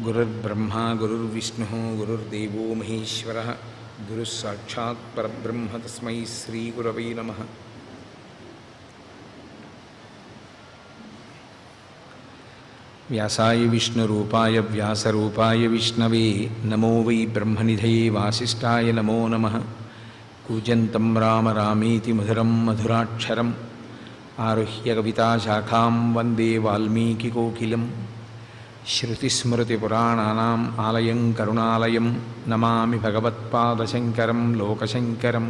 गुरुर्ब्रह्मा गुरुर्विष्णुः गुरुर्देवो महेश्वरः गुरुः साक्षात् परब्रह्म तस्मै श्रीगुरवे नमः। व्यासाय विष्णुरूपाय व्यासरूपाय विष्णवे नमो वै ब्रह्मनिधये वासिष्ठाय नमो नमः। कूजन्तं राम रामेति मधुरं मधुराक्षरम् आरुह्य कविताशाखां वन्दे वाल्मीकिकोकिलम्। श्रुतिस्मृतिपुराणानाम् आलयं करुणालयं नमामि भगवत्पादशङ्करं लोकशङ्करं।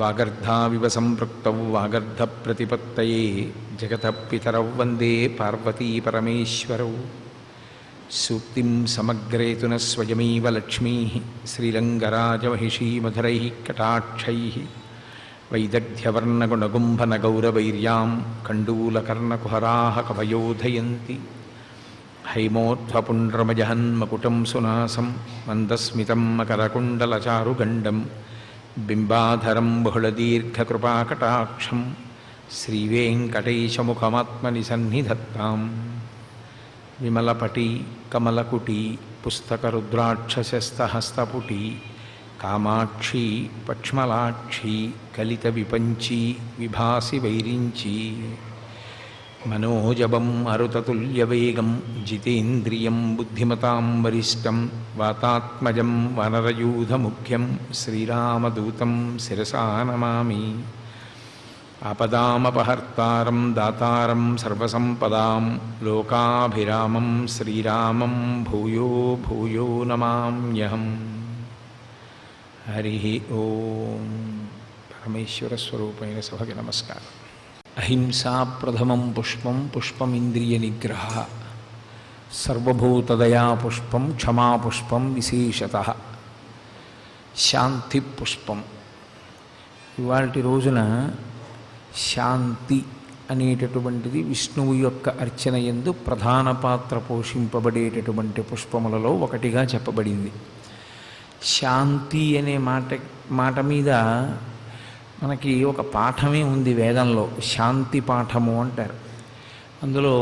वागर्धाविव सम्पृक्तौ वागर्धप्रतिपत्तये जगतः पितरौ वन्दे पार्वतीपरमेश्वरौ। सूक्तिं समग्रेतु न स्वयमेव लक्ष्मीः श्रीरङ्गराजमहिषीमधुरैः कटाक्षैः। वैदग्ध्यवर्णगुणगुम्भनगौरवैर्यां कण्डूलकर्णकुहराः कवयोधयन्ति। हैमोध्वपुण्ड्रमजहन्मकुटं सुनासं मन्दस्मितं मकरकुण्डलचारुगण्डं बिम्बाधरं बहुलदीर्घकृपाकटाक्षं श्रीवेङ्कटेशमुखमात्मनि सन्निधत्ताम्। विमलपटी कमलकुटी पुस्तकरुद्राक्षसस्तहस्तपुटी कामाक्षी पक्ष्मलाक्षी कलितविपञ्ची विभासि वैरिञ्ची। मनोजवं मरुततुल्यवेगं जितेन्द्रियं बुद्धिमतां वरिष्ठं वातात्मजं वनरयूथमुख्यं श्रीरामदूतं शिरसा नमामि। आपदामपहर्तारं दातारं सर्वसम्पदां लोकाभिरामं श्रीरामं भूयो भूयो नमाम्यहम्। हरिः ओं। परमेश्वरस्वरूपेण सभगे नमस्कारः। अहिंसा प्रथमं पुष्पं पुष्पमिंद्रिय निग्रह सर्वभूतदया पुष्पं क्षमा पुष्पं विशेषतः शांति पुष्पं। ఇవాల్టి రోజున శాంతి అనేటటువంటిది విష్ణువు యొక్క అర్చన యందు ప్రధాన పాత్ర పోషింపబడేటటువంటి పుష్పములలో ఒకటిగా చెప్పబడింది. శాంతి అనే మాట మీద మనకి ఒక పాఠమే ఉంది వేదంలో, శాంతి పాఠము అంటారు. అందులో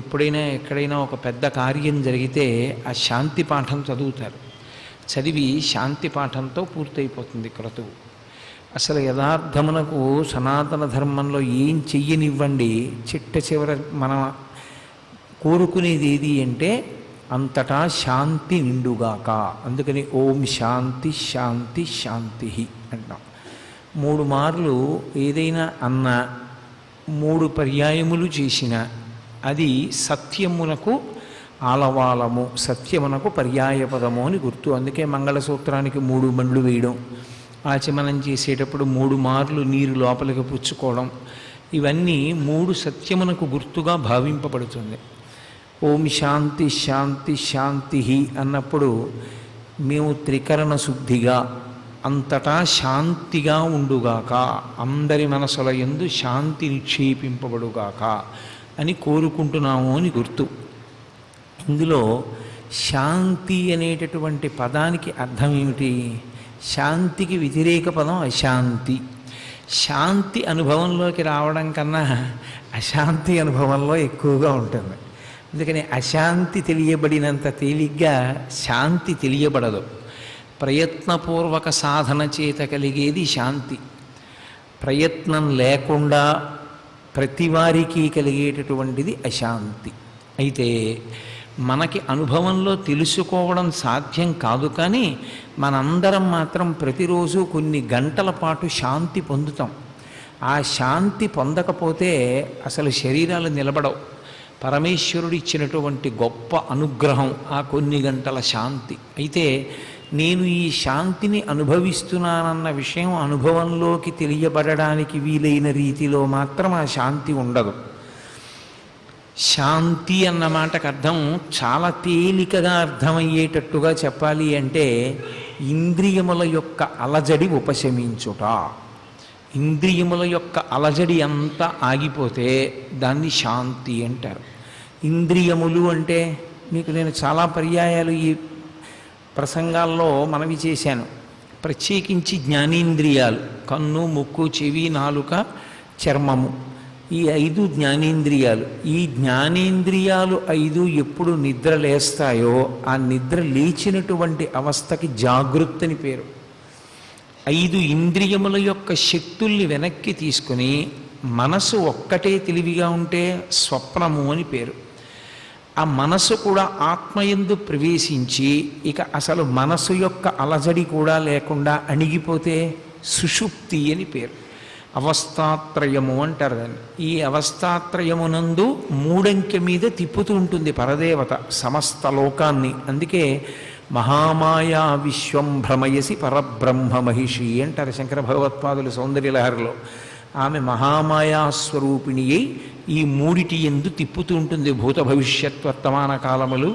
ఎప్పుడైనా ఎక్కడైనా ఒక పెద్ద కార్యం జరిగితే ఆ శాంతి పాఠం చదువుతారు. చదివి శాంతి పాఠంతో పూర్తయిపోతుంది క్రతువు. అసలు యథార్థమునకు సనాతన ధర్మంలో ఏం చెయ్యనివ్వండి, చిట్ట చివర మనం కోరుకునేది ఏది అంటే అంతటా శాంతి నిండుగాక. అందుకని ఓం శాంతి శాంతి శాంతి అంటాం. 3 మార్లు ఏదైనా అన్న 3 పర్యాయములు చేసిన అది సత్యమునకు ఆలవాలము, సత్యమునకు పర్యాయపదము అని గుర్తు. అందుకే మంగళసూత్రానికి 3 బండ్లు వేయడం, ఆచమనం చేసేటప్పుడు 3 మార్లు నీరు లోపలికి పుచ్చుకోవడం, ఇవన్నీ 3 సత్యమునకు గుర్తుగా భావింపబడుతుంది. ఓం శాంతి శాంతి శాంతి అన్నప్పుడు మేము త్రికరణ శుద్ధిగా అంతటా శాంతిగా ఉండుగాక, అందరి మనసుల యందు శాంతి నిక్షేపింపబడుగాక అని కోరుకుంటున్నాము అని గుర్తు. ఇందులో శాంతి అనేటటువంటి పదానికి అర్థం ఏమిటి? శాంతికి వ్యతిరేక పదం అశాంతి. శాంతి అనుభవంలోకి రావడం కన్నా అశాంతి అనుభవంలో ఎక్కువగా ఉంటుంది. అందుకని అశాంతి తెలియబడినంత తేలిగ్గా శాంతి తెలియబడదు. ప్రయత్నపూర్వక సాధన చేత కలిగేది శాంతి. ప్రయత్నం లేకుండా ప్రతివారికి కలిగేటటువంటిది అశాంతి. అయితే మనకి అనుభవంలో తెలుసుకోవడం సాధ్యం కాదు, కానీ మనందరం మాత్రం ప్రతిరోజు కొన్ని గంటల పాటు శాంతి పొందుతాం. ఆ శాంతి పొందకపోతే అసలు శరీరాలు నిలబడవు. పరమేశ్వరుడు ఇచ్చినటువంటి గొప్ప అనుగ్రహం ఆ కొన్ని గంటల శాంతి. అయితే నేను ఈ శాంతిని అనుభవిస్తున్నానన్న విషయం అనుభవంలోకి తెలియబడడానికి వీలైన రీతిలో మాత్రం ఆ శాంతి ఉండదు. శాంతి అన్న మాటకు అర్థం చాలా తేలికగా అర్థమయ్యేటట్టుగా చెప్పాలి అంటే ఇంద్రియముల యొక్క అలజడి ఉపశమించుట. ఇంద్రియముల యొక్క అలజడి అంతా ఆగిపోతే దాన్ని శాంతి అంటారు. ఇంద్రియములు అంటే మీకు నేను చాలా పర్యాయాలు ఈ ప్రసంగాల్లో మనవి చేశాను. ప్రత్యేకించి జ్ఞానేంద్రియాలు, కన్ను, ముక్కు, చెవి, నాలుక, చర్మము, ఈ 5 జ్ఞానేంద్రియాలు. ఈ జ్ఞానేంద్రియాలు 5 ఎప్పుడు నిద్ర లేస్తాయో ఆ నిద్ర లేచినటువంటి అవస్థకి జాగృతి అని పేరు. 5 ఇంద్రియముల యొక్క శక్తుల్ని వెనక్కి తీసుకుని మనసు ఒక్కటే తెలివిగా ఉంటే స్వప్నము అని పేరు. ఆ మనసు కూడా ఆత్మయందు ప్రవేశించి ఇక అసలు మనసు యొక్క అలజడి కూడా లేకుండా అణిగిపోతే సుషుప్తి అని పేరు. అవస్థాత్రయము అంటారు దాన్ని. ఈ అవస్థాత్రయమునందు 3 అంకె మీద తిప్పుతూ ఉంటుంది పరదేవత సమస్త లోకాన్ని. అందుకే మహామాయా విశ్వం భ్రమయసి పరబ్రహ్మ మహిషి అంటారు శంకర భగవత్పాదులు సౌందర్యలహరిలో. ఆమె మహామాయా స్వరూపిణి అయి ఈ 3టి యందు తిప్పుతూ ఉంటుంది. భూత భవిష్యత్ వర్తమాన కాలములు,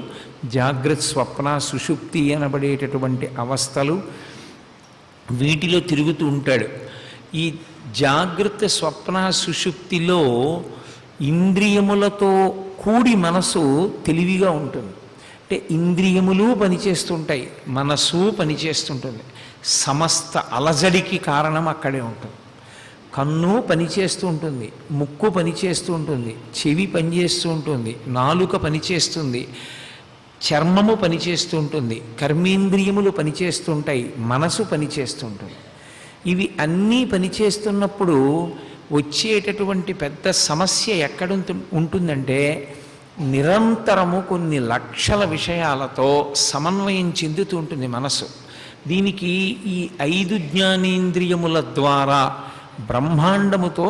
జాగ్రత్త స్వప్న సుషుప్తి అనబడేటటువంటి అవస్థలు, వీటిలో తిరుగుతూ ఉంటాడు. ఈ జాగ్రత్త స్వప్న సుషుప్తిలో ఇంద్రియములతో కూడి మనసు తెలివిగా ఉంటుంది. అంటే ఇంద్రియములు పనిచేస్తుంటాయి, మనసు పనిచేస్తుంటుంది. సమస్త అలజడికి కారణం అక్కడే ఉంటుంది. కన్ను పనిచేస్తూ ఉంటుంది, ముక్కు పనిచేస్తూ ఉంటుంది, చెవి పనిచేస్తూ ఉంటుంది, నాలుక పనిచేస్తుంది, చర్మము పనిచేస్తూ ఉంటుంది, కర్మేంద్రియములు పనిచేస్తుంటాయి, మనసు పనిచేస్తుంటుంది. ఇవి అన్నీ పనిచేస్తున్నప్పుడు వచ్చేటటువంటి పెద్ద సమస్య ఎక్కడ ఉంటుందంటే నిరంతరము కొన్ని లక్షల విషయాలతో సమన్వయం చెందుతూ ఉంటుంది మనసు. దీనికి ఈ 5 జ్ఞానేంద్రియముల ద్వారా బ్రహ్మాండముతో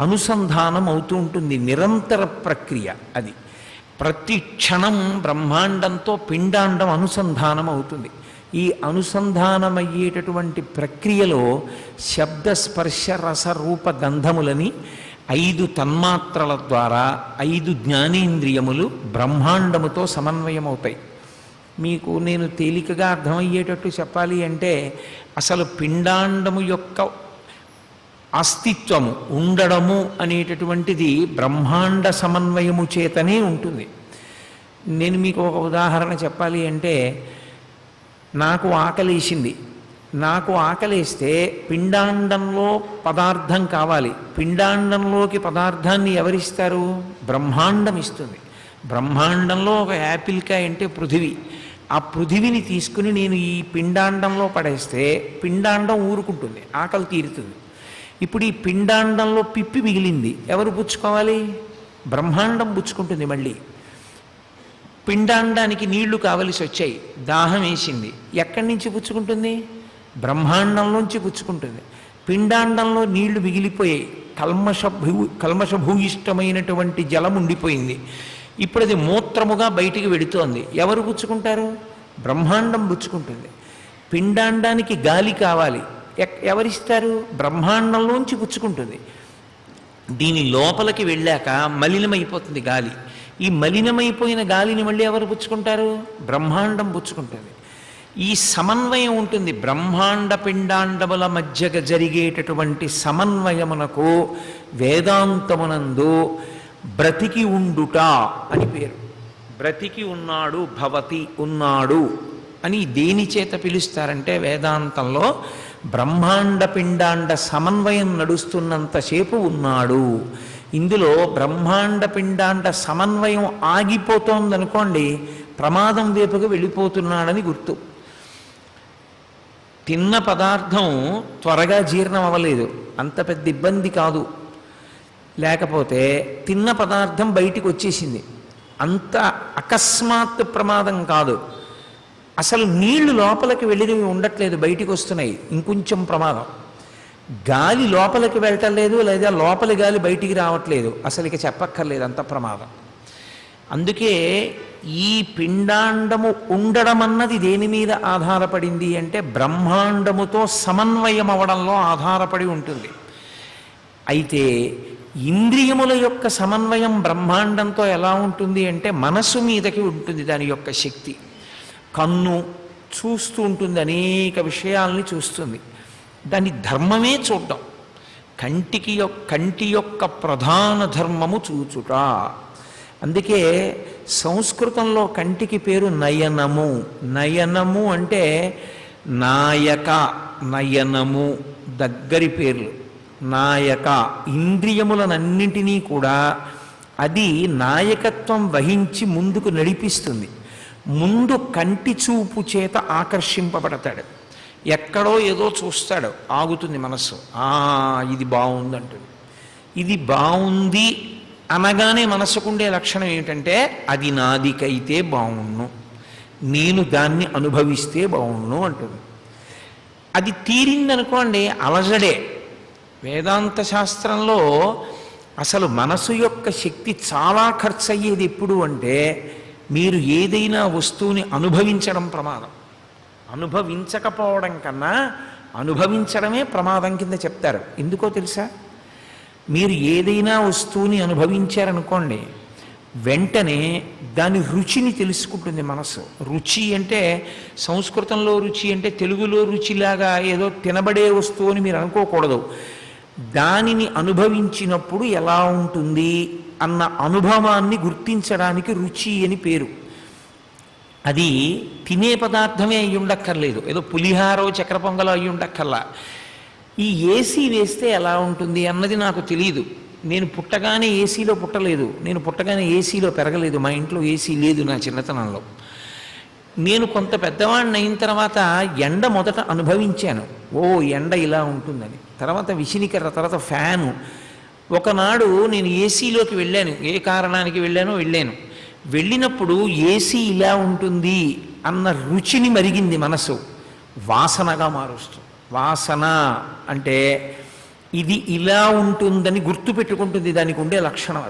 అనుసంధానం అవుతూ ఉంటుంది. నిరంతర ప్రక్రియ అది. ప్రతి క్షణం బ్రహ్మాండంతో పిండాండం అనుసంధానం అవుతుంది. ఈ అనుసంధానమయ్యేటటువంటి ప్రక్రియలో శబ్ద స్పర్శ రస రూప గంధములని 5 తన్మాత్రల ద్వారా 5 జ్ఞానేంద్రియములు బ్రహ్మాండముతో సమన్వయమవుతాయి. మీకు నేను తేలికగా అర్థమయ్యేటట్టు చెప్పాలి అంటే అసలు పిండాండము యొక్క అస్తిత్వము ఉండడము అనేటటువంటిది బ్రహ్మాండ సమన్వయము చేతనే ఉంటుంది. నేను మీకు ఒక ఉదాహరణ చెప్పాలి అంటే నాకు ఆకలేసింది. నాకు ఆకలేస్తే పిండాండంలో పదార్థం కావాలి. పిండాండంలోకి పదార్థాన్ని ఎవరిస్తారు? బ్రహ్మాండం ఇస్తుంది. బ్రహ్మాండంలో ఒక యాపిల్కాయ అంటే పృథివీ. ఆ పృథివిని తీసుకుని నేను ఈ పిండాండంలో పడేస్తే పిండాండం ఊరుకుంటుంది, ఆకలి తీరుతుంది. ఇప్పుడు ఈ పిండాండంలో పిప్పి మిగిలింది, ఎవరు పుచ్చుకోవాలి? బ్రహ్మాండం పుచ్చుకుంటుంది. మళ్ళీ పిండాండానికి నీళ్లు కావలసి వచ్చాయి, దాహం వేసింది, ఎక్కడి నుంచి పుచ్చుకుంటుంది? బ్రహ్మాండంలోంచి పుచ్చుకుంటుంది. పిండాండంలో నీళ్లు మిగిలిపోయాయి, కల్మషభూయిష్టమైనటువంటి జలం ఉండిపోయింది. ఇప్పుడు అది మూత్రముగా బయటికి వెడుతోంది, ఎవరు పుచ్చుకుంటారు? బ్రహ్మాండం పుచ్చుకుంటుంది. పిండాండానికి గాలి కావాలి, ఎవరిస్తారు? బ్రహ్మాండంలోంచి పుచ్చుకుంటుంది. దీని లోపలికి వెళ్ళాక మలినమైపోతుంది గాలి. ఈ మలినమైపోయిన గాలిని మళ్ళీ ఎవరు పుచ్చుకుంటారు? బ్రహ్మాండం పుచ్చుకుంటుంది. ఈ సమన్వయం ఉంటుంది. బ్రహ్మాండ పిండాండముల మధ్యగా జరిగేటటువంటి సమన్వయమునకు వేదాంతమునందు బ్రతికి ఉండుట అని పేరు. బ్రతికి ఉన్నాడు, భవతి ఉన్నాడు అని దేని చేత పిలుస్తారంటే వేదాంతంలో బ్రహ్మాండ పిండాండ సమన్వయం నడుస్తున్నంతసేపు ఉన్నాడు. ఇందులో బ్రహ్మాండ పిండాండ సమన్వయం ఆగిపోతోందనుకోండి, ప్రమాదం వైపుగా వెళ్ళిపోతున్నాడని గుర్తు. తిన్న పదార్థం త్వరగా జీర్ణం అవ్వలేదు, అంత పెద్ద ఇబ్బంది కాదు. లేకపోతే తిన్న పదార్థం బయటికి వచ్చేసింది, అంత అకస్మాత్ ప్రమాదం కాదు. అసలు నీళ్లు లోపలికి వెళ్ళినవి ఉండట్లేదు, బయటికి వస్తున్నాయి, ఇంకొంచెం ప్రమాదం. గాలి లోపలికి వెళ్ళటం లేదు, లేదా లోపలి గాలి బయటికి రావట్లేదు, అసలు ఇక చెప్పక్కర్లేదు, అంత ప్రమాదం. అందుకే ఈ పిండాండము ఉండడం అన్నది దేని మీద ఆధారపడింది అంటే బ్రహ్మాండముతో సమన్వయం అవడంలో ఆధారపడి ఉంటుంది. అయితే ఇంద్రియముల యొక్క సమన్వయం బ్రహ్మాండంతో ఎలా ఉంటుంది అంటే మనస్సు మీదకి ఉంటుంది దాని యొక్క శక్తి. కన్ను చూస్తూ ఉంటుంది, అనేక విషయాల్ని చూస్తుంది. దాని ధర్మమే చూడడం. కంటి యొక్క ప్రధాన ధర్మము చూచుట. అందుకే సంస్కృతంలో కంటికి పేరు నయనము. నయనము అంటే నాయక, నయనము దగ్గరి పేర్లు. నాయక ఇంద్రియములనన్నింటినీ కూడా అది నాయకత్వం వహించి ముందుకు నడిపిస్తుంది. ముందు కంటి చూపు చేత ఆకర్షింపబడతాడు. ఎక్కడో ఏదో చూస్తాడు, ఆగుతుంది మనస్సు. ఇది బాగుంది అంటుంది. ఇది బాగుంది అనగానే మనస్సుకుండే లక్షణం ఏమిటంటే అది నాదికైతే బాగుండు, నేను దాన్ని అనుభవిస్తే బాగుండు అంటుంది. అది తీరిందనుకోండి అలజడే. వేదాంత శాస్త్రంలో అసలు మనసు యొక్క శక్తి చాలా ఖర్చు అయ్యేది ఎప్పుడు అంటే మీరు ఏదైనా వస్తువుని అనుభవించడం ప్రమాదం. అనుభవించకపోవడం కన్నా అనుభవించడమే ప్రమాదం కింద చెప్తారు. ఎందుకో తెలుసా? మీరు ఏదైనా వస్తువుని అనుభవించారనుకోండి, వెంటనే దాని రుచిని తెలుసుకుంటుంది మనసు. రుచి అంటే సంస్కృతంలో రుచి అంటే తెలుగులో రుచిలాగా ఏదో తినబడే వస్తువు అని మీరు అనుకోకూడదు. దానిని అనుభవించినప్పుడు ఎలా ఉంటుంది అన్న అనుభవాన్ని గుర్తించడానికి రుచి అని పేరు. అది తినే పదార్థమే అయ్యి ఉండక్కర్లేదు, ఏదో పులిహారో చక్కెర పొంగలో అయ్యి ఉండక్కర్లా. ఈ ఏసీ వేస్తే ఎలా ఉంటుంది అన్నది నాకు తెలియదు. నేను పుట్టగానే ఏసీలో పుట్టలేదు, నేను పుట్టగానే ఏసీలో పెరగలేదు. మా ఇంట్లో ఏసీ లేదు నా చిన్నతనంలో. నేను కొంత పెద్దవాడిని అయిన తర్వాత ఎండ మొదట అనుభవించాను. ఎండ ఇలా ఉంటుందని. తర్వాత విసినికర్ర, తర్వాత ఫ్యాను. ఒకనాడు నేను ఏసీలోకి వెళ్ళాను. ఏ కారణానికి వెళ్ళానో వెళ్ళినప్పుడు ఏసీ ఇలా ఉంటుంది అన్న రుచిని మరిగింది మనసు. వాసనగా మారుస్తుంది. వాసన అంటే ఇది ఇలా ఉంటుందని గుర్తుపెట్టుకుంటుంది. దానికి ఉండే లక్షణం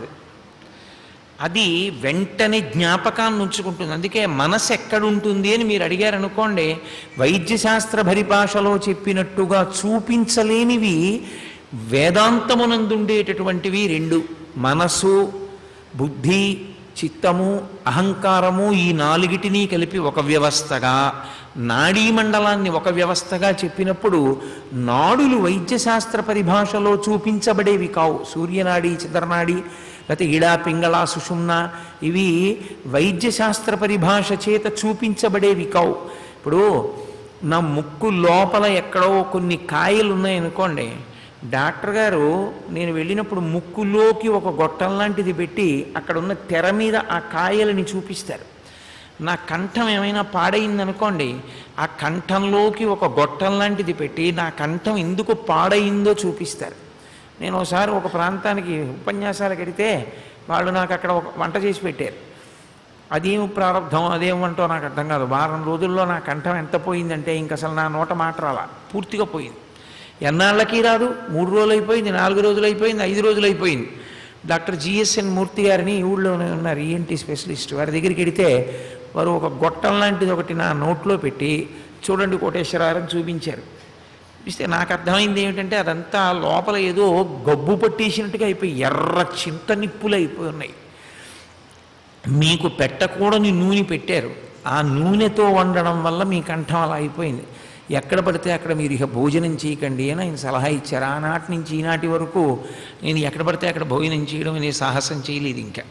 అది వెంటనే జ్ఞాపకాన్ని ఉంచుకుంటుంది. అందుకే మనసు ఎక్కడుంటుంది అని మీరు అడిగారనుకోండి, వైద్యశాస్త్ర పరిభాషలో చెప్పినట్టుగా చూపించలేనివి వేదాంతమునందుండేటటువంటివి రెండు: మనసు, బుద్ధి, చిత్తము, అహంకారము. ఈ నాలుగిటినీ కలిపి ఒక వ్యవస్థగా, నాడీమండలాన్ని ఒక వ్యవస్థగా చెప్పినప్పుడు నాడులు వైద్యశాస్త్ర పరిభాషలో చూపించబడేవి కావు. సూర్యనాడి, చంద్రనాడి, లేకపోతే ఇడా, పింగళ, సుషుమ్న ఇవి వైద్యశాస్త్ర పరిభాష చేత చూపించబడేవి కావు. ఇప్పుడు నా ముక్కు లోపల ఎక్కడో కొన్ని కాయలు ఉన్నాయనుకోండి, డాక్టర్ గారు నేను వెళ్ళినప్పుడు ముక్కులోకి ఒక గొట్టం లాంటిది పెట్టి అక్కడ ఉన్న తెర మీద ఆ కాయలని చూపిస్తారు. నా కంఠం ఏమైనా పాడైందనుకోండి, ఆ కంఠంలోకి ఒక గొట్టం లాంటిది పెట్టి నా కంఠం ఎందుకు పాడైందో చూపిస్తారు. నేను ఒకసారి ఒక ప్రాంతానికి ఉపన్యాసాలకు వెడితే వాళ్ళు నాకు అక్కడ ఒక వంట చేసి పెట్టారు. అదేం ప్రారంభం, అదేం వంటో నాకు అర్థం కాదు. వారం రోజుల్లో నా కంఠం ఎంత పోయిందంటే ఇంక అసలు నా నోట మాట రాలా, పూర్తిగా పోయింది. ఎన్నాళ్ళకి రాదు. 3 రోజులు అయిపోయింది, 4 రోజులు అయిపోయింది, 5 రోజులు అయిపోయింది. డాక్టర్ జిఎస్ఎన్ మూర్తి గారిని ఊళ్ళోనే ఉన్నారు, ఈఎన్టీ స్పెషలిస్ట్. వారి దగ్గరికి వెడితే వారు ఒక గొట్టం లాంటిది ఒకటి నా నోట్లో పెట్టి చూడండి కోటేశ్వరారని చూపించారు. చూస్తే నాకు అర్థమైంది ఏమిటంటే అదంతా లోపల ఏదో గబ్బు పట్టేసినట్టుగా అయిపోయి ఎర్ర చింత నిప్పులు అయిపోయి ఉన్నాయి. మీకు పెట్టకూడని నూనె పెట్టారు, ఆ నూనెతో వండడం వల్ల మీ కంఠం అలా అయిపోయింది. ఎక్కడ పడితే అక్కడ మీరు ఇక భోజనం చేయకండి అని ఆయన సలహా ఇచ్చారు. ఆనాటి నుంచి ఈనాటి వరకు నేను ఎక్కడ పడితే అక్కడ భోజనం చేయడం అనే సాహసం చేయలేదు ఇంకా.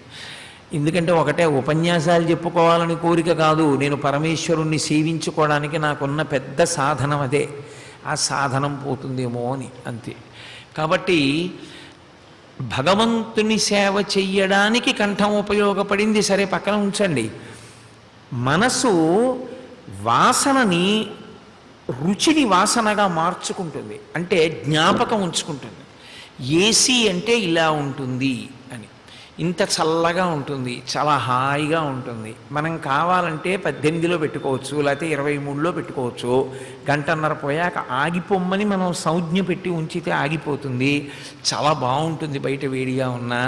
ఎందుకంటే ఒకటే ఉపన్యాసాలు చెప్పుకోవాలని కోరిక కాదు, నేను పరమేశ్వరుణ్ణి సేవించుకోవడానికి నాకున్న పెద్ద సాధనం అదే. ఆ సాధనం పోతుందేమో అని, అంతే. కాబట్టి భగవంతుని సేవ చెయ్యడానికి కంఠం ఉపయోగపడింది, సరే పక్కన ఉంచండి. మనసు వాసనని, రుచిని వాసనగా మార్చుకుంటుంది, అంటే జ్ఞాపకం ఉంచుకుంటుంది. ఏసీ అంటే ఇలా ఉంటుంది అని, ఇంత చల్లగా ఉంటుంది, చాలా హాయిగా ఉంటుంది. మనం కావాలంటే 18లో పెట్టుకోవచ్చు, లేకపోతే 23లో పెట్టుకోవచ్చు. గంటన్నర పోయాక ఆగిపోమ్మని మనం సంజ్ఞ పెట్టి ఉంచితే ఆగిపోతుంది. చాలా బాగుంటుంది, బయట వేడిగా ఉన్నా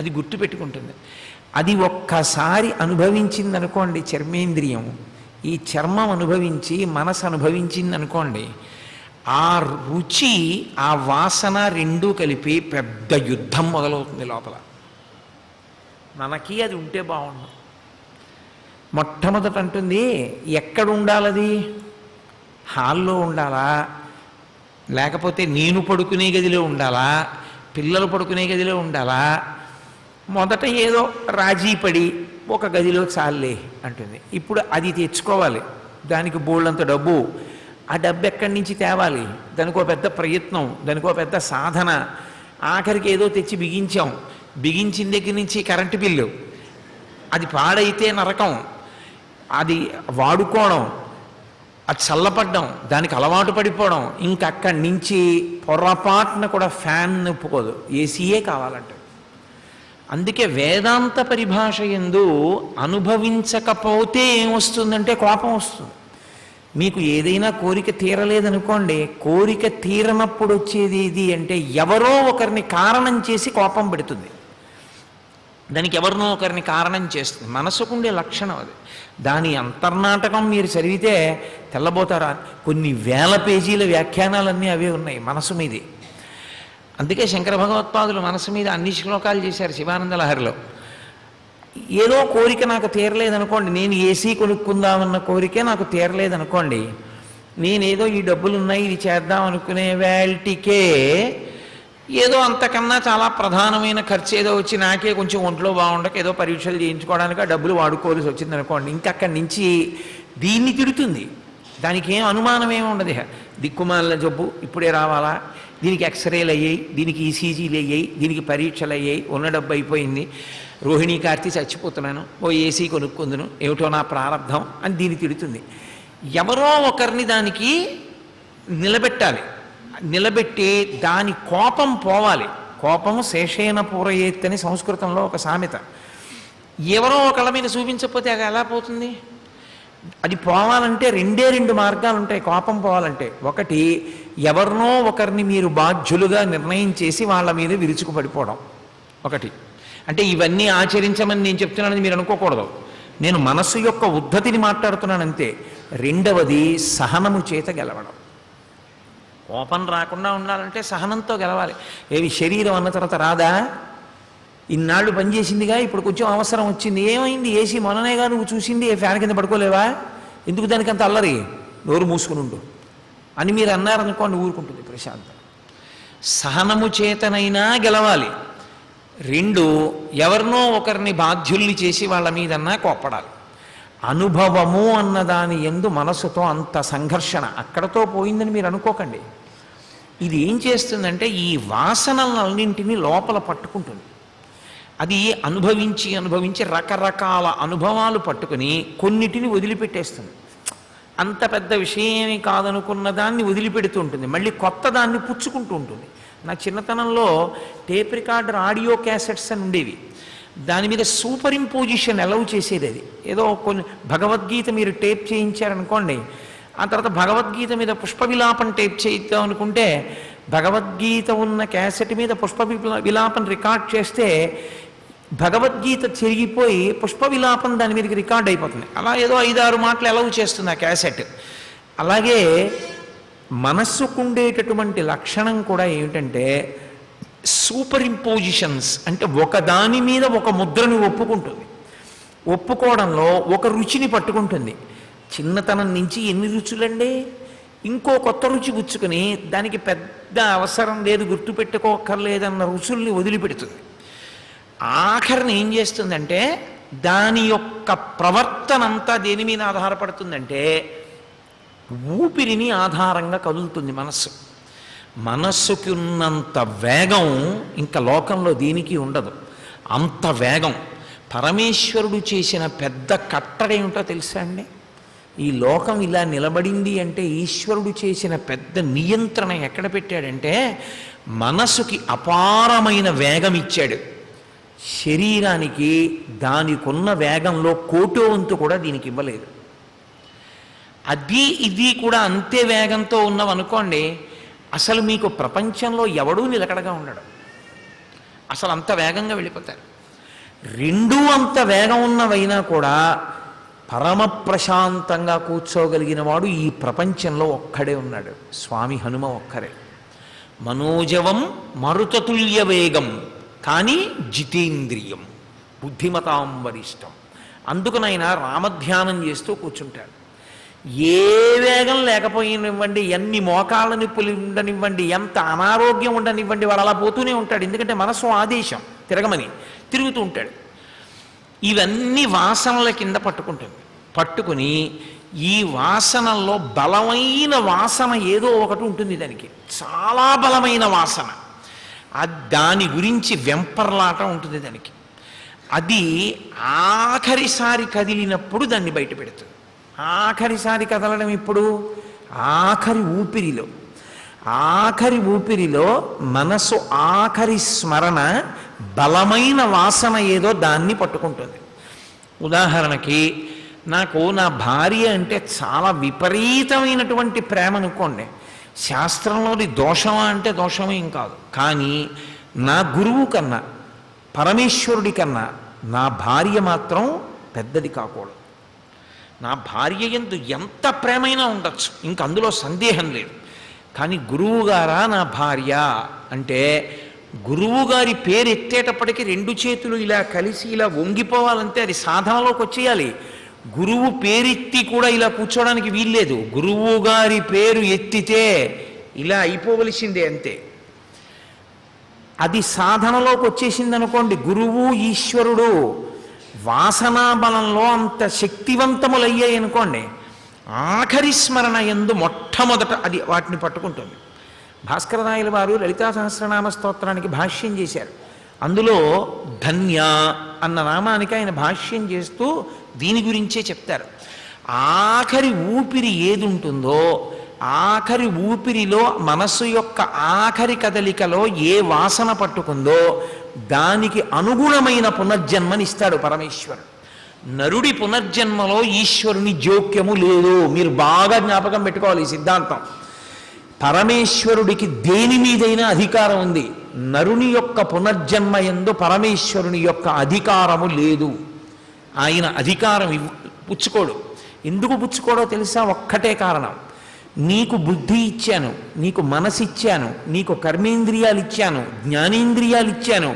అది గుర్తుపెట్టుకుంటుంది. అది ఒక్కసారి అనుభవించిందనుకోండి చర్మేంద్రియం, ఈ చర్మం అనుభవించి మనసు అనుభవించింది అనుకోండి, ఆ రుచి ఆ వాసన రెండూ కలిపి పెద్ద యుద్ధం మొదలవుతుంది లోపల. మనకి అది ఉంటే బాగుండు. మొట్టమొదట అంటుంది, ఎక్కడ ఉండాలది? హాల్లో ఉండాలా, లేకపోతే నేను పడుకునే గదిలో ఉండాలా, పిల్లలు పడుకునే గదిలో ఉండాలా? మొదట ఏదో రాజీ పడి ఒక గదిలో చాలే అంటుంది. ఇప్పుడు అది తెచ్చుకోవాలి, దానికి బోళ్ళంత డబ్బు. ఆ డబ్బు ఎక్కడి నుంచి తేవాలి? దానికో పెద్ద ప్రయత్నం, దానికో పెద్ద సాధన. ఆఖరికి ఏదో తెచ్చి బిగించాం, బిగించిన దగ్గర నుంచి కరెంటు బిల్లు, అది పాడైతే నరకం, అది వాడుకోవడం, అది చల్లపడ్డం, దానికి అలవాటు పడిపోవడం, ఇంకక్కడి నుంచి పొరపాటున కూడా ఫ్యాన్ ఒప్పుకోదు, ఏసీయే కావాలంట. అందుకే వేదాంత పరిభాష యందు అనుభవించకపోతే ఏమొస్తుందంటే కోపం వస్తుంది. మీకు ఏదైనా కోరిక తీరలేదనుకోండి, కోరిక తీరనప్పుడు వచ్చేది ఇది అంటే ఎవరో ఒకరిని కారణం చేసి కోపం పెడుతుంది. దానికి ఎవరినో ఒకరిని కారణం చేస్తుంది. మనసుకుండే లక్షణం అది. దాని అంతర్నాటకం మీరు చదివితే తెల్లబోతారా. కొన్ని వేల పేజీల వ్యాఖ్యానాలన్నీ అవే ఉన్నాయి మనసు మీది. అందుకే శంకర భగవత్పాదులు మనసు మీద అన్ని శ్లోకాలు చేశారు శివానంద లహరిలో. ఏదో కోరిక నాకు తీరలేదనుకోండి, నేను ఏసీ కొనుక్కుందామన్న కోరికే నాకు తీరలేదనుకోండి, నేనేదో ఈ డబ్బులు ఉన్నాయి ఇది చేద్దాం అనుకునే వేల్టికే ఏదో అంతకన్నా చాలా ప్రధానమైన ఖర్చు ఏదో వచ్చి నాకే కొంచెం ఒంట్లో బాగుండక ఏదో పరీక్షలు చేయించుకోవడానికి ఆ డబ్బులు వాడుకోవాల్సి వచ్చింది అనుకోండి, ఇంకక్కడి నుంచి దీన్ని తిడుతుంది. దానికి ఏం అనుమానం ఏమి ఉండదు. దిక్కుమాలిన జబ్బు ఇప్పుడే రావాలా, దీనికి ఎక్స్రేలు అయ్యాయి, దీనికి ఈసీజీలు అయ్యాయి, దీనికి పరీక్షలు అయ్యాయి, ఉన్న డబ్బు అయిపోయింది, రోహిణీ కార్తీ చచ్చిపోతున్నాను, ఓ ఏసీ కొనుక్కుందును, ఏమిటో నా ప్రారంధం అని దీన్ని తిడుతుంది. ఎవరో ఒకరిని దానికి నిలబెట్టాలి, నిలబెట్టి దాని కోపం పోవాలి. కోపము శేషేన పూరయేత్తని సంస్కృతంలో ఒక సామెత. ఎవరో ఒకళ్ళ మీద చూపించకపోతే అది ఎలా పోతుంది? అది పోవాలంటే రెండు మార్గాలు ఉంటాయి కోపం పోవాలంటే. ఒకటి, ఎవరినో ఒకరిని మీరు బాధ్యులుగా నిర్ణయం చేసి వాళ్ళ మీద విరుచుకుపడిపోవడం ఒకటి. అంటే ఇవన్నీ ఆచరించమని నేను చెప్తున్నానని మీరు అనుకోకూడదు, నేను మనస్సు యొక్క ఉద్ధతిని మాట్లాడుతున్నాను అంతే. రెండవది, సహనము చేత గెలవడం. కోపం రాకుండా ఉండాలంటే సహనంతో గెలవాలి. ఏవి శరీరం అన్న తర్వాత రాదా? ఇన్నాళ్ళు పనిచేసిందిగా, ఇప్పుడు కొంచెం అవసరం వచ్చింది, ఏమైంది? ఏసీ మొన్ననేగా నువ్వు చూసింది, ఫ్యాన్ కింద పడుకోలేవా? ఎందుకు దానికి అంత అల్లరి? నోరు మూసుకుని ఉండు అని మీరు అన్నారనుకోండి, ఊరుకుంటుంది ప్రశాంతం. సహనము చేతనైనా గెలవాలి. రెండు, ఎవరినో ఒకరిని బాధ్యుల్ని చేసి వాళ్ళ మీదన్నా కోప్పడాలి. అనుభవము అన్నదాని యందు మనసుతో అంత సంఘర్షణ అక్కడతో పోయిందని మీరు అనుకోకండి. ఇది ఏం చేస్తుందంటే ఈ వాసనలన్నింటినీ లోపల పట్టుకుంటుంది. అది అనుభవించి అనుభవించి రకరకాల అనుభవాలు పట్టుకుని కొన్నిటిని వదిలిపెట్టేస్తుంది. అంత పెద్ద విషయమేమి కాదనుకున్న దాన్ని వదిలిపెడుతూ ఉంటుంది, మళ్ళీ కొత్త దాన్ని పుచ్చుకుంటూ ఉంటుంది. నా చిన్నతనంలో టేప్ రికార్డర్ ఆడియో క్యాసెట్స్ అని ఉండేవి. దాని మీద సూపర్ ఇంపోజిషన్ అలౌ చేసేది. అది ఏదో కొన్ని భగవద్గీత మీరు టేప్ చేయించారనుకోండి, ఆ తర్వాత భగవద్గీత మీద పుష్ప విలాపం టేప్ చేయిద్దాం అనుకుంటే భగవద్గీత ఉన్న క్యాసెట్ మీద పుష్ప విలాపం రికార్డ్ చేస్తే భగవద్గీత చెరిగిపోయి పుష్ప విలాపం దాని మీదకి రికార్డ్ అయిపోతుంది. అలా ఏదో 5-6 మాటలు అలౌ చేస్తుంది ఆ క్యాసెట్. అలాగే మనస్సుకుండేటటువంటి లక్షణం కూడా ఏమిటంటే సూపర్ ఇంపోజిషన్స్. అంటే ఒకదాని మీద ఒక ముద్రని ఒప్పుకుంటుంది. ఒప్పుకోవడంలో ఒక రుచిని పట్టుకుంటుంది. చిన్నతనం నుంచి ఎన్ని రుచులండి, ఇంకో కొత్త రుచి పుచ్చుకొని దానికి పెద్ద అవసరం లేదు, గుర్తుపెట్టుకోకర్లేదన్న రుచుల్ని వదిలిపెడుతుంది. ఆఖరిని ఏం చేస్తుందంటే దాని యొక్క ప్రవర్తన అంతా దేని మీద ఆధారపడుతుందంటే ఊపిరిని ఆధారంగా కదులుతుంది మనస్సు. మనస్సుకి ఉన్నంత వేగం ఇంకా లోకంలో దీనికి ఉండదు. అంత వేగం. పరమేశ్వరుడు చేసిన పెద్ద కట్టడేమిటో తెలుసా అండి? ఈ లోకం ఇలా నిలబడింది అంటే ఈశ్వరుడు చేసిన పెద్ద నియంత్రణ ఎక్కడ పెట్టాడంటే మనసుకి అపారమైన వేగం ఇచ్చాడు. శరీరానికి దానికున్న వేగంలో కోటో వంతు కూడా దీనికి ఇవ్వలేదు. అది ఇది కూడా అంతే వేగంతో ఉన్నవనుకోండి, అసలు మీకు ప్రపంచంలో ఎవడూ నిలకడగా ఉండడు. అసలు అంత వేగంగా వెళ్ళిపోతారు. రెండూ అంత వేగం ఉన్నవైనా కూడా పరమ ప్రశాంతంగా కూర్చోగలిగిన వాడు ఈ ప్రపంచంలో ఒక్కడే ఉన్నాడు, స్వామి హనుమ ఒక్కరే. మనోజవం మరుతతుల్య వేగం కానీ జితేంద్రియం బుద్ధిమతాం వరిష్టం. అందుకనైనా రామధ్యానం చేస్తూ కూర్చుంటాడు. ఏ వేగం లేకపోయినివ్వండి, ఎన్ని మోకాళ్ళ నిప్పులు ఉండనివ్వండి, ఎంత అనారోగ్యం ఉండనివ్వండి, వాడు అలా పోతూనే ఉంటాడు. ఎందుకంటే మనసు ఆదేశం తిరగమని తిరుగుతూ ఉంటాడు. ఇవన్నీ వాసనల కింద పట్టుకుని ఈ వాసనల్లో బలమైన వాసన ఏదో ఒకటి ఉంటుంది, దానికి చాలా బలమైన వాసన, దాని గురించి వెంపర్లాట ఉంటుంది దానికి. అది ఆఖరిసారి కదిలినప్పుడు దాన్ని బయట పెడుతుంది. ఆఖరిసారి కదలడం ఇప్పుడు ఆఖరి ఊపిరిలో మనసు ఆఖరి స్మరణ బలమైన వాసన ఏదో దాన్ని పట్టుకుంటుంది. ఉదాహరణకి నాకు నా భార్య అంటే చాలా విపరీతమైనటువంటి ప్రేమ అనుకోండి. శాస్త్రంలోని దోషమా అంటే దోషమేం కాదు, కానీ నా గురువు కన్నా పరమేశ్వరుడి కన్నా నా భార్య మాత్రం పెద్దది కాకూడదు. నా భార్య యందు ఎంత ప్రేమైనా ఉండొచ్చు, ఇంక అందులో సందేహం లేదు. కానీ గురువుగారా నా భార్య అంటే గురువుగారి పేరు ఎత్తేటప్పటికీ రెండు చేతులు ఇలా కలిసి ఇలా వంగిపోవాలంటే అది సాధనలోకి వచ్చేయాలి. గురువు పేరెత్తి కూడా ఇలా కూర్చోడానికి వీల్లేదు. గురువు గారి పేరు ఎత్తితే ఇలా అయిపోవలసిందే అంతే. అది సాధనలోకి వచ్చేసింది అనుకోండి. గురువు ఈశ్వరుడు వాసనా బలంలో అంత శక్తివంతములయ్యాయి అనుకోండి, ఆఖరి స్మరణ యందు మొట్టమొదట అది వాటిని పట్టుకుంటుంది. భాస్కరరాయల వారు లలితా సహస్రనామ స్తోత్రానికి భాష్యం చేశారు. అందులో ధన్య అన్న నామానికి ఆయన భాష్యం చేస్తూ దీని గురించే చెప్తారు. ఆఖరి ఊపిరి ఏది ఉంటుందో, ఆఖరి ఊపిరిలో మనస్సు యొక్క ఆఖరి కదలికలో ఏ వాసన పట్టుకుందో దానికి అనుగుణమైన పునర్జన్మనిస్తాడు పరమేశ్వరుడు. నరుడి పునర్జన్మలో ఈశ్వరుని జోక్యము లేదు. మీరు బాగా జ్ఞాపకం పెట్టుకోవాలి ఈ సిద్ధాంతం. పరమేశ్వరుడికి దేని మీదైనా అధికారం ఉంది. నరుని యొక్క పునర్జన్మ యందు పరమేశ్వరుని యొక్క అధికారము లేదు. ఆయన అధికారం పుచ్చుకోడు. ఎందుకు పుచ్చుకోడో తెలుసా? ఒక్కటే కారణం. నీకు బుద్ధి ఇచ్చాను, నీకు మనసు ఇచ్చాను, నీకు కర్మేంద్రియాలు ఇచ్చాను, జ్ఞానేంద్రియాలు ఇచ్చాను,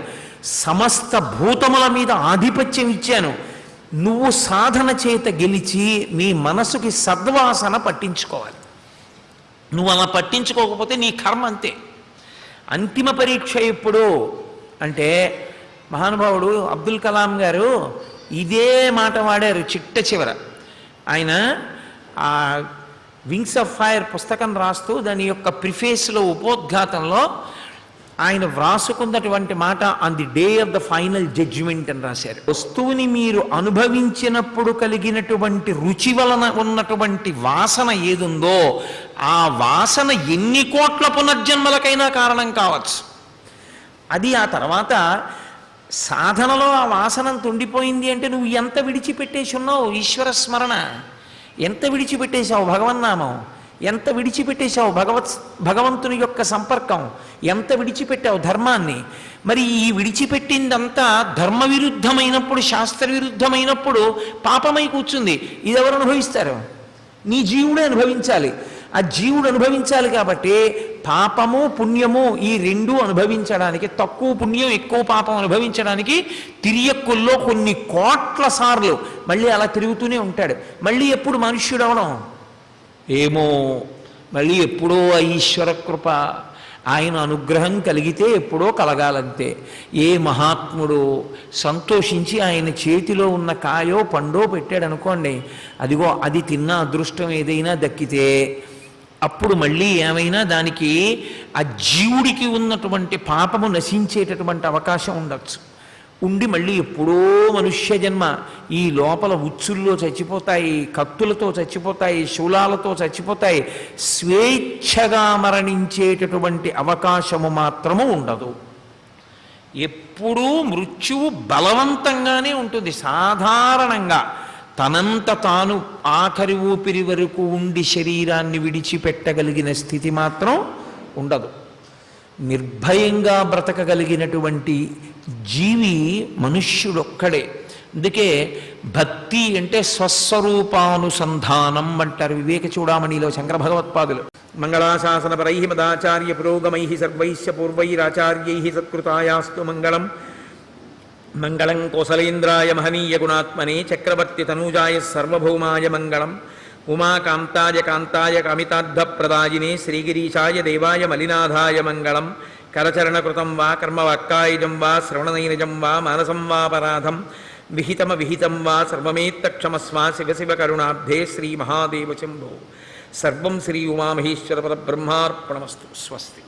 సమస్త భూతముల మీద ఆధిపత్యం ఇచ్చాను. నువ్వు సాధన చేత గెలిచి నీ మనసుకి సద్వాసన పట్టించుకోవాలి. నువ్వు అలా పట్టించుకోకపోతే నీ కర్మ అంతే. అంతిమ పరీక్ష ఎప్పుడు అంటే మహానుభావుడు అబ్దుల్ కలాం గారు ఇదే మాట వాడారు చిట్ట చివర. ఆయన ఆ వింగ్స్ ఆఫ్ ఫైర్ పుస్తకం రాస్తూ దాని యొక్క ప్రిఫేస్లో ఉపోద్ఘాతంలో ఆయన వ్రాసుకున్నటువంటి మాట on the day of the final judgement అని రాశారు. వస్తువుని మీరు అనుభవించినప్పుడు కలిగినటువంటి రుచి వలన ఉన్నటువంటి వాసన ఏదుందో ఆ వాసన ఎన్ని కోట్ల పునర్జన్మలకైనా కారణం కావచ్చు. అది ఆ తర్వాత సాధనలో ఆ వాసన తుండిపోయింది అంటే నువ్వు ఎంత విడిచిపెట్టేసి ఉన్నావు ఈశ్వర స్మరణ, ఎంత విడిచిపెట్టేశావు భగవన్నామం, ఎంత విడిచిపెట్టేశావు భగవంతుని యొక్క సంపర్కం, ఎంత విడిచిపెట్టావు ధర్మాన్ని. మరి ఈ విడిచిపెట్టిందంతా ధర్మ విరుద్ధమైనప్పుడు, శాస్త్ర విరుద్ధమైనప్పుడు పాపమై కూర్చుంది. ఇది ఎవరు అనుభవిస్తారు? నీ జీవుడే అనుభవించాలి. ఆ జీవుడు అనుభవించాలి కాబట్టి పాపము పుణ్యము ఈ రెండూ అనుభవించడానికి, తక్కువ పుణ్యం ఎక్కువ పాపం అనుభవించడానికి తిరియక్కుల్లో కొన్ని కోట్ల సార్లు మళ్ళీ అలా తిరుగుతూనే ఉంటాడు. మళ్ళీ ఎప్పుడు మనుష్యుడు అవడం ఏమో, మళ్ళీ ఎప్పుడో ఈశ్వర కృప, ఆయన అనుగ్రహం కలిగితే ఎప్పుడో కలగాలంతే. ఏ మహాత్ముడు సంతోషించి ఆయన చేతిలో ఉన్న కాయో పండో పెట్టాడు అనుకోండి, అదిగో అది తిన్న అదృష్టం ఏదైనా దక్కితే అప్పుడు మళ్ళీ ఏమైనా దానికి ఆ జీవుడికి ఉన్నటువంటి పాపము నశించేటటువంటి అవకాశం ఉండొచ్చు. ఉండి మళ్ళీ ఎప్పుడో మనుష్య జన్మ ఈ లోపల ఉచ్చుల్లో చచ్చిపోతాయి, కత్తులతో చచ్చిపోతాయి, శూలాలతో చచ్చిపోతాయి. స్వేచ్ఛగా మరణించేటటువంటి అవకాశము మాత్రము ఉండదు. ఎప్పుడూ మృత్యువు బలవంతంగానే ఉంటుంది. సాధారణంగా తనంత తాను ఆఖరి ఊపిరి వరకు ఉండి శరీరాన్ని విడిచిపెట్టగలిగిన స్థితి మాత్రం ఉండదు. నిర్భయంగా బ్రతకగలిగినటువంటి జీవి మనుష్యుడొక్కడే. అందుకే భక్తి అంటే స్వస్వరూపానుసంధానం అంటారు వివేక చూడామణిలో శంకర భగవత్పాదులు. మంగళాశాసనపరై మదాచార్య పురోగమై సర్వైశ్చ పూర్వైరాచార్యై సత్కృతాయాస్తు మంగళం. మంగళం కోసలేంద్రాయ మహనీయ గుణాత్మనే చక్రవర్తి తనూజాయ సర్వభౌమాయ మంగళం. ఉమాకాంతాయ కాంతాయ కామితార్థప్రదాయినే శ్రీగిరీశాయ దేవాయ మలినాథాయ మంగళం. కరచరణకృతం వా కర్మవాక్కాయుజం వా శ్రవణనైనజం వా మానసం వాపరాధం విహితం వా సర్వమేత్తక్షమస్వా శివ శివ కరుణాబ్ధే శ్రీ మహాదేవ శంభో. సర్వం శ్రీ ఉమామహేశ్వర పరబ్రహ్మార్పణమస్తు. స్వస్తి.